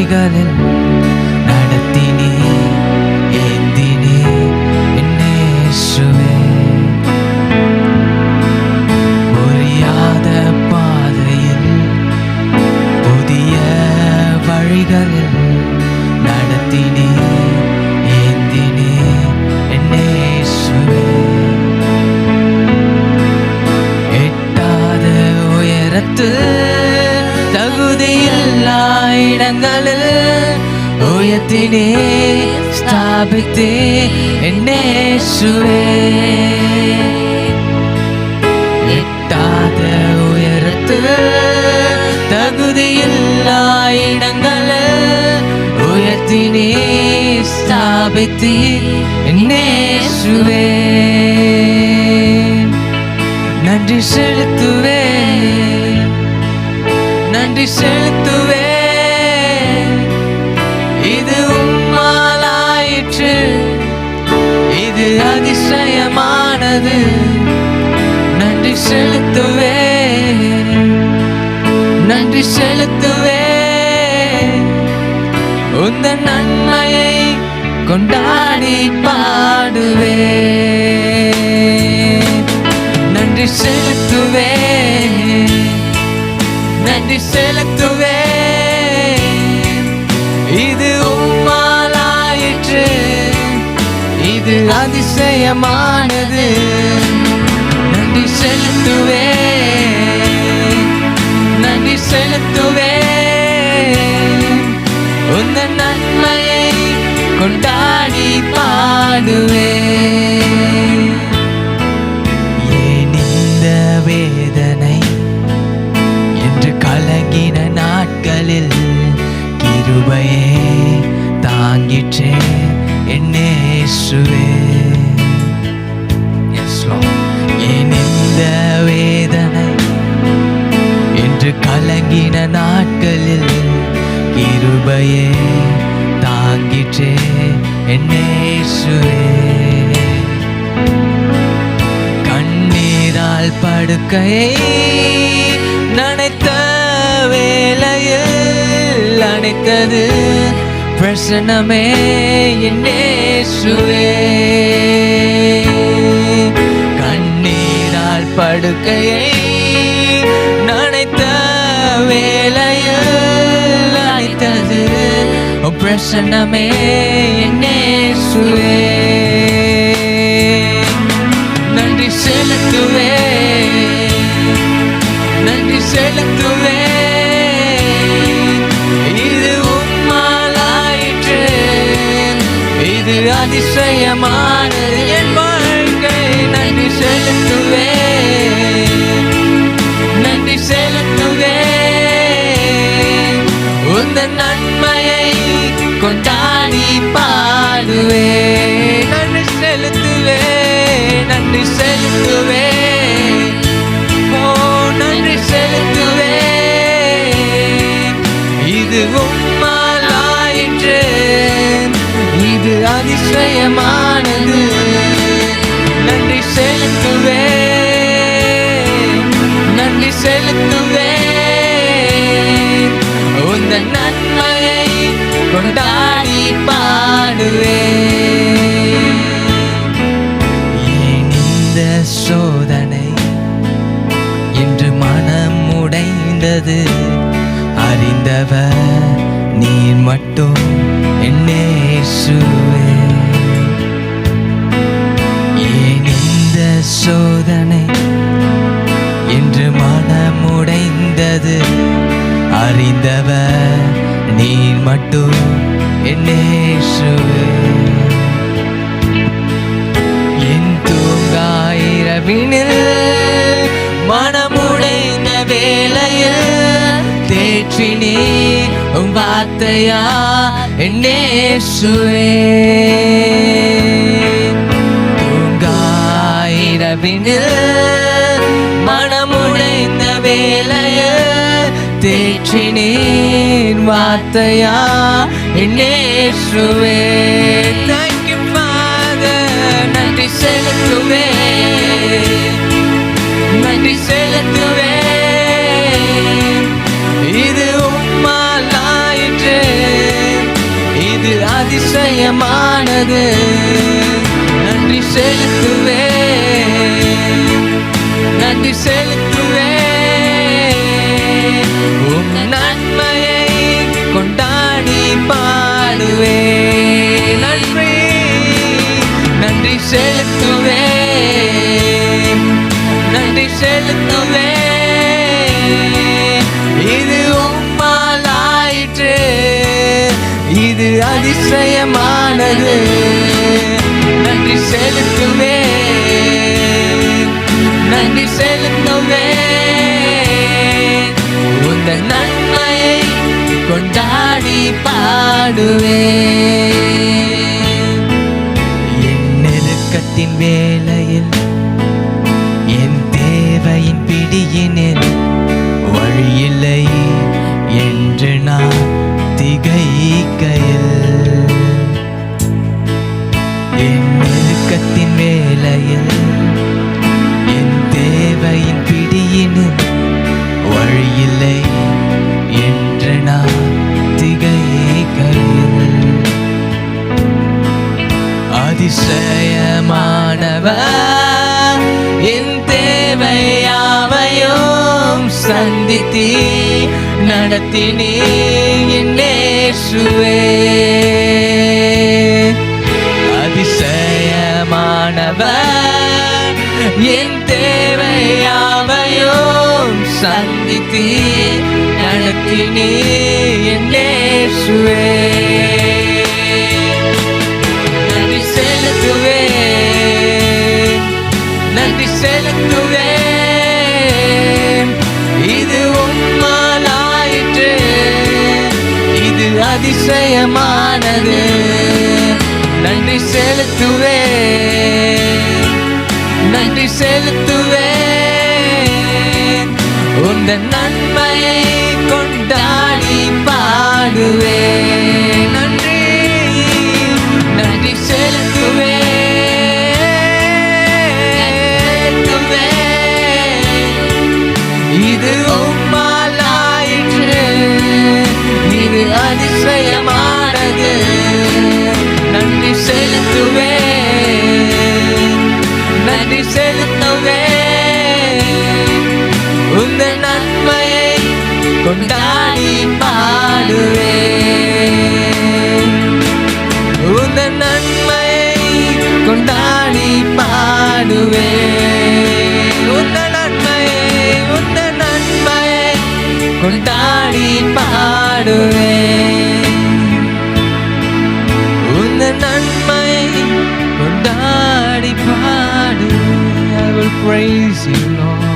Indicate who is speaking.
Speaker 1: வழிகளில் நடத்தினே ஏந்தினே என்னே இயேசுவே. புரியாத பாதையில் புதிய வழிகளில் நடத்தினே ஏந்தினே என்னே இயேசுவே. எட்டாத உயரத்து தகுதியில்லா இடங்களில் உயர்த்தினே ஸ்தாபித்தே என்னே இயேசுவே. எட்டாத உயரத்து தகுதியில்லா இடங்களில் உயர்த்தினே ஸ்தாபித்தே என்னே இயேசுவே. நன்றி செலுத்துவேன், நன்றி செலுத்துவேன். இது உம்மாலாயிற்று, இது அதிசயமானது. நன்றி செலுத்துவேன், நன்றி செலுத்துவேன். உந்தன் நன்மையை கொண்டாடி பாடுவேன். நன்றி செலுத்துவேன், நன்றி செலுத்துவேன். இது உம்மாலாயிற்று, இது அதிசயமானது. நன்றி செலுத்துவேன், நன்றி செலுத்துவேன். உந்தன் நன்மையை கொண்டாடி பாடுவேன். ஏன் இந்த வேதனை என்று கலங்கின நாட்களில் கிருபையே தாங்கிற்றே என்னே இயேசுவே. ஏன் இந்த வேதனை என்று கலங்கின நாட்களில் கிருபையே தாங்கிற்றே என்னே இயேசுவே. கண்ணீரால் படுக்கையை நனைத்த வேளையில் அணைத்தது பிரசன்னமே என்னே இயேசுவே. கண்ணீரால் படுக்கையை நனைத்த வேளையில் அணைத்தது பிரசன்னமே என்னே இயேசுவே. நன்றி செலுத்துவேன், நன்றி செலுத்துவேன். இது உம்மாலாயிற்று, இது அதிசயமானது என் வாழ்க்கை. நன்றி செலுத்துவேன், நன்றி செலுத்துவேன். உந்தன் நன்மையை கொண்டாடி பாடுவேன். நன்றி செலுத்துவேன், நன்றி செலுத்துவேன். ஓ நன்றி செலுத்துவேன். இது உம்மாலாயிற்று, இது அதிசயமானது. நன்றி செலுத்துவேன், நன்றி செலுத்துவேன். உந்தன் நன்மையை கொண்டாடி பாடுவேன். ஏன் இந்த சோதனை என்று மனம் உடைந்தது? அறிந்தவர் நீர் மட்டும் என்னே இயேசுவே. ஏன் இந்த சோதனை என்று மனம் உடைந்தது? அறிந்தவர் நீர் மட்டும் என்னே இயேசுவே. என் தூங்காயிரவினில் மனமுடைந்த வேளையில் தேற்றினே உம் வார்த்தையா என்னே இயேசுவே. தூங்காயிரவினில் மனமுடைந்த வேளையில் தேற்றினேன் வார்த்தையா என்னே இயேசுவே. Thank you Father, நன்றி செலுத்துவேன், நன்றி செலுத்துவேன். இது உம்மாலாயிற்று, அதிசயமானது. நன்றி செலுத்துவேன், நன்றி செலுத்துவேன். உம் நன்மையை கொண்டாடி பாடுவேன். நன்றி நன்றி செலுத்துவேன், நன்றி செலுத்துவேன். இது உம்மால் ஆயிற்று, இது அதிசயமானது. நன்றி செலுத்துவேன், நன்றி செலுத்துவேன். உந்தன் நன்மையை கொண்டாடி பாடுவேன். என் நெருக்கத்தின் வேளையில், என் தேவையின் பிடியினில் வழியில்லை என்று நான் திகைக்கையில், என் நெருக்கத்தின் வேளையில், என் தேவையின் பிடியினில் வழியில்லை என்று நான் திகைக்கையில், அதிசயமானவர் என் தேவையாவையும் சந்தித்தி நடத்தினீ என் இயேசுவே. அதிசயமானவர் என் தேவையாவையும் சந்தித்தி நடத்தினீ என் இயேசுவே. நன்றி செலுத்துவேன், நன்றி செலுத்துவேன். இது உம்மால் ஆயிற்று, இது அதிசயமானது. நன்றி செலுத்துவேன், நன்றி செலுத்துவேன். உந்தன் நன்மையை கொண்டாடி பாடுவேன். நன்றி நன்றி செலுத்துவேன். இது உம்மால் ஆயிற்று, இது அதிசயமானது. நன்றி செலுத்துவேன், நன்றி செலுத்துவேன். உந்தன் நன்மையை கொண்டாடி பாடுவேன். உந்தன் நன்மையை கொண்டாடி பாடுவேன். உந்தன் நன்மையை, உந்தன் நன்மையை கொண்டாடி பாடுவேன். உந்தன் நன்மையை கொண்டாடி பாடுவேன். I will praise you, Lord.